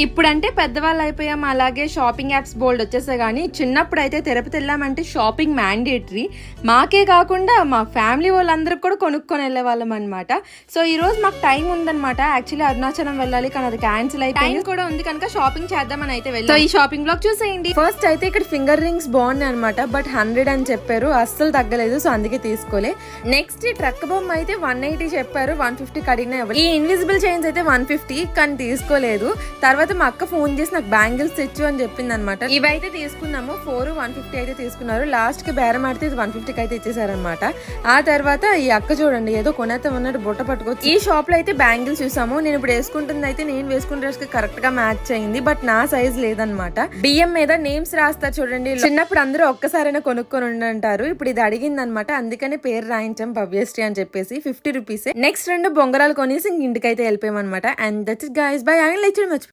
ఇప్పుడంటే పెద్దవాళ్ళు అయిపోయాం, అలాగే షాపింగ్ యాప్స్ బోల్డ్ వచ్చేసాయి. కానీ చిన్నప్పుడు అయితే తిరుపతి వెళ్ళామంటే షాపింగ్ మ్యాండేటరీ. మాకే కాకుండా మా ఫ్యామిలీ వాళ్ళందరికి కూడా కొనుక్కొని వెళ్ళే వాళ్ళం అనమాట. సో ఈ రోజు మాకు టైం ఉందన్నమాట. యాక్చువల్లీ అరుణాచలం వెళ్ళాలి, కానీ అది క్యాన్సిల్ అయిపోయింది కూడా ఉంది కనుక షాపింగ్ చేద్దామని అయితే వెళ్ళాం. సో ఈ షాపింగ్ బ్లాగ్ చూసేయండి. ఫస్ట్ అయితే ఇక్కడ ఫింగర్ రింగ్స్ బాగున్నాయి అనమాట, బట్ 100 అని చెప్పారు, అస్సలు తగ్గలేదు. సో అందుకే తీసుకోలే. నెక్స్ట్ ఈ ట్రక్ బొమ్మ అయితే 180 చెప్పారు, 150 అడిగినా. ఈ ఇన్విజిబుల్ చైన్స్ అయితే 150, కానీ తీసుకోలేదు. తర్వాత మా అక్క ఫోన్ చేసి నాకు బ్యాంగిల్స్ తెచ్చు అని చెప్పింది అనమాట. ఇవైతే తీసుకున్నాము. 150 అయితే తీసుకున్నారు. లాస్ట్ కి బేరం ఆడితే 150 అయితే ఇచ్చేసారనమాట. ఆ తర్వాత ఈ అక్క చూడండి ఏదో కొనేత ఉన్నట్టు బుట్ట పట్టుకోవచ్చు. ఈ షాప్ లో అయితే బ్యాంగిల్స్ చూసాము. నేను ఇప్పుడు వేసుకుంటుంది అయితే నేను వేసుకున్న డ్రెస్ కి కరెక్ట్ గా మ్యాచ్ అయింది, బట్ నా సైజ్ లేదనమాట. బియ్యం మీద నేమ్స్ రాస్తారు చూడండి. చిన్నప్పుడు అందరూ ఒక్కసారైనా కొనుక్కొని ఉండంటారు. ఇప్పుడు ఇది అడిగింది అనమాట, అందుకని పేరు రాయించాం భవ్యశ్రీ అని చెప్పేసి. 50 రూపీస్. నెక్స్ట్ 2 బొంగరాలు కొనేసి ఇంటికైతే వెళ్ళిపోయాం అనమాట. And that's it guys, by.